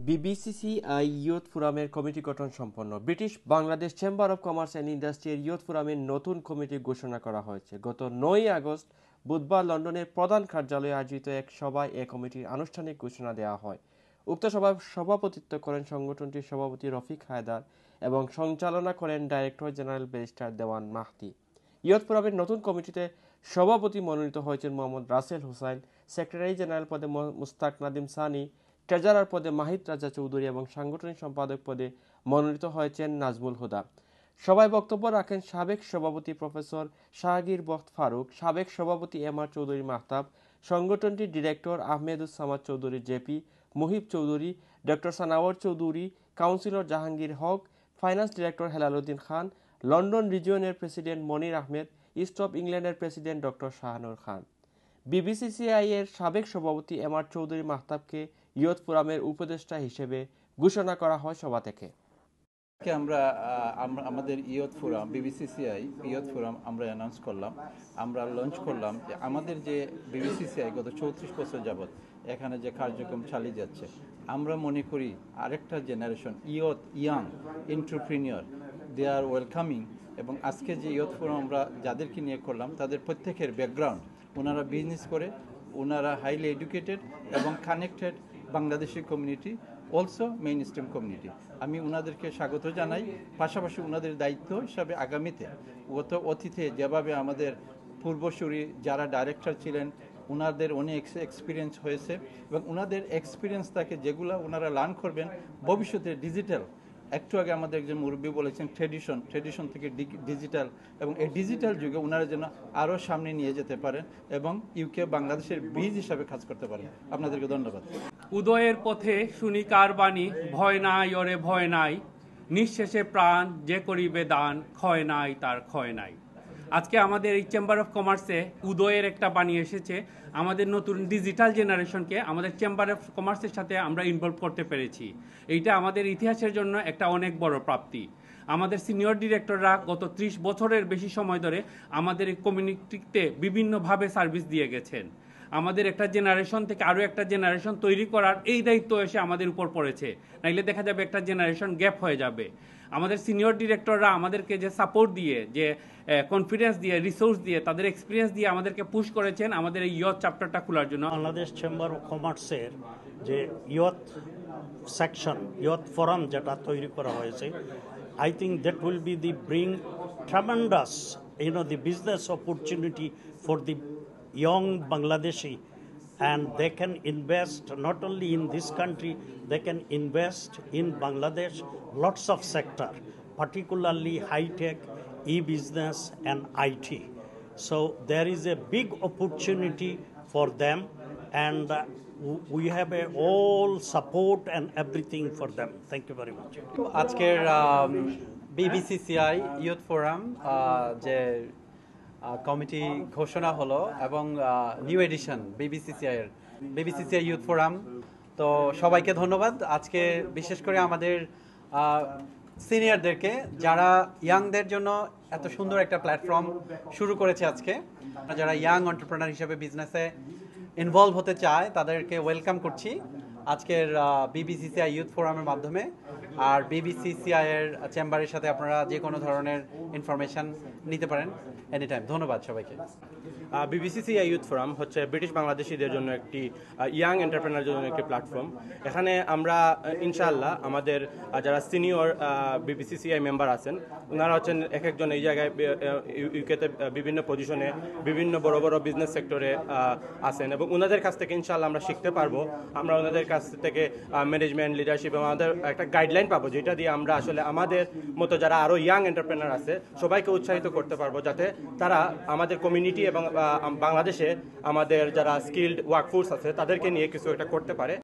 BBCCI youth ফোরামের committee গঠন সম্পন্ন। British Bangladesh chamber of commerce and ইন্ডাস্ট্রির ইয়ুথ ফোরামের নতুন কমিটি ঘোষণা করা হয়েছে। গত 9 আগস্ট বুধবার লন্ডনের প্রধান কার্যালয়ে আয়োজিত এক সভায় এ কমিটির আনুষ্ঠানিক ঘোষণা দেওয়া হয়। উক্ত সভায় সভাপতিত্ব করেন সংগঠনটির সভাপতি রফিক হায়দার এবং সঞ্চালনা করেন ডাইরেক্টর জেনারেল ব্যারিস্টার দেওয়ান মাহদি। ইয়ুথ ফোরামের নতুন কমিটিতে সভাপতি মনোনীত হয়েছেন মোহাম্মদ রাসেল হোসাইন, সেক্রেটারি জেনারেল পদে মুস্তাক নাদিম সানি, ট্রেজারার পদে মাহিদ রাজা চৌধুরী এবং সাংগঠনিক সম্পাদক পদে মনোনীত হয়েছেন নাজমুল হুদা। সভায় বক্তব্য রাখেন সাবেক সভাপতি প্রফেসর শাহগীর বখত ফারুক, সাবেক সভাপতি এম.আর চৌধুরী মাহতাব, সংগঠনটির director Ahmeduzzaman Chowdhury JP, Muhib Chowdhury, doctor Sanawar Chowdhury, councillor Jahangir Haque, finance director Helal Uddin Khan, London রিজিয়নের president Monir Ahmed, east of ইংল্যান্ডের president doctor Shahanur Khan. BBCCI এর সাবেক সভাপতি এম.আর চৌধুরী মাহতাবকে ইয়ুথ ফোরামের উপদেষ্টা হিসেবে ঘোষণা করা হয় সভা থেকে। আমরা আমাদের youth forum BBCCI youth forum আমরা অ্যানাউন্স করলাম, আমরা লঞ্চ করলাম যে আমাদের যে বিবিসিসিআই গত 34 বছর যাবৎ এখানে যে কার্যক্রম চালিয়ে যাচ্ছে, আমরা মনে করি আরেকটা generation young entrepreneur they are welcoming. এবং আজকে যে ইয়ুথ ফোরাম আমরা যাদেরকে নিয়ে করলাম তাদের প্রত্যেকের ব্যাকগ্রাউন্ড, ওনারা বিজনেস করে, ওনারা হাইলি এডুকেটেড এবং connected Bangladeshi community, also main stream community. আমি ওনাদেরকে স্বাগত জানাই। পাশাপাশি ওনাদের দায়িত্ব হিসাবে আগামীতে অতীতে যেভাবে আমাদের পূর্বসূরি যারা ডাইরেক্টর ছিলেন ওনাদের অনেক এক্সপিরিয়েন্স হয়েছে এবং ওনাদের এক্সপিরিয়েন্স থাকে যেগুলো ওনারা লার্ন করবেন ভবিষ্যতে ডিজিটাল। একটু আগে আমাদের একজন মুরব্বী বলেছেন ট্রেডিশন থেকে ডিজিটাল, এবং এই ডিজিটাল যুগে ওনারা যেন আরও সামনে নিয়ে যেতে পারেন এবং ইউকে বাংলাদেশের ব্রিজ হিসাবে কাজ করতে পারেন। আপনাদেরকে ধন্যবাদ। উদয়ের পথে শুনি কার বাণী, ভয় নাই ওরে ভয় নাই, নিঃশেষে প্রাণ যে করিবে দান, ক্ষয় নাই তার ক্ষয় নাই। আজকে আমাদের এই চেম্বার অফ কমার্সে উদয়ের একটা বাণী এসেছে। আমাদের নতুন ডিজিটাল জেনারেশনকে আমাদের চেম্বার অফ কমার্সের সাথে আমরা ইনভলভ করতে পেরেছি। এইটা আমাদের ইতিহাসের জন্য একটা অনেক বড় প্রাপ্তি। আমাদের সিনিয়র ডিরেক্টররা গত 30 বছরের বেশি সময় ধরে আমাদের এই কমিউনিটিতে বিভিন্নভাবে সার্ভিস দিয়ে গেছেন। আমাদের একটা জেনারেশন থেকে আরও একটা জেনারেশন তৈরি করার এই দায়িত্ব এসে আমাদের উপর পড়েছে, নাইলে দেখা যাবে একটা জেনারেশন গ্যাপ হয়ে যাবে। আমাদের সিনিয়র ডিরেক্টররা আমাদেরকে যে সাপোর্ট দিয়ে, যে কনফিডেন্স দিয়ে, রিসোর্স দিয়ে, তাদের এক্সপিরিয়েন্স দিয়ে আমাদেরকে পুশ করেছেন আমাদের এই ইয়ুথ চ্যাপ্টারটা খোলার জন্য। বাংলাদেশ চেম্বার অফ কমার্সের যে ইয়ুথ সেকশন, ইয়ুথ ফোরাম যেটা তৈরি করা হয়েছে, I think that will be the bring tremendous, the business opportunity for the young Bangladeshi, and they can invest not only in this country, they can invest in Bangladesh, lots of sector, particularly high-tech, e-business and IT. So there is a big opportunity for them, and we have all support and everything for them. Thank you very much. আজকের BBCCI youth forum যে committee ঘোষণা হলো এবং new addition BBCCI youth forum, তো সবাইকে ধন্যবাদ। আজকে বিশেষ করে আমাদের সিনিয়রদেরকে যারা ইয়াংদের জন্য এত সুন্দর একটা প্ল্যাটফর্ম শুরু করেছে আজকে, যারা ইয়াং এন্টারপ্রেনার হিসেবে বিজনেসে ইনভলভ হতে চায় তাদেরকে ওয়েলকাম করছি আজকের বিবিসিসিআই ইয়ুথ ফোরামের মাধ্যমে। আর বিবিসিসিআই এর চেম্বারের সাথে আপনারা যে কোনো ধরনের ইনফরমেশন নিতে পারেন এনি টাইম। ধন্যবাদ সবাইকে। বিবিসিসিআই ইয়ুথ ফোরাম হচ্ছে ব্রিটিশ বাংলাদেশিদের জন্য একটি ইয়াং এন্টারপ্রেনার জন্য একটি প্ল্যাটফর্ম। এখানে আমরা ইনশাআল্লাহ আমাদের যারা সিনিয়র বিবিসিসিআই মেম্বার আছেন ওনারা হচ্ছেন এক একজন এই জায়গায় ইউকেতে বিভিন্ন পজিশনে বিভিন্ন বড় বড় বিজনেস সেক্টরে আছেন এবং ওনাদের কাছ থেকে ইনশাআল্লাহ আমরা শিখতে পারবো। আমরা ওনাদের কাছ থেকে ম্যানেজমেন্ট, লিডারশিপ এবং আমাদের একটা গাইডলাইন পাবো, যেটা দিয়ে আমরা আসলে আমাদের মতো যারা আরও ইয়াং এন্টারপ্রেনার আছে সবাইকে উৎসাহিত করতে পারবো, যাতে তারা আমাদের কমিউনিটি এবং বাংলাদেশে আমাদের যারা স্কিল্ড ওয়ার্কফোর্স আছে তাদেরকে নিয়ে কিছু একটা করতে পারে।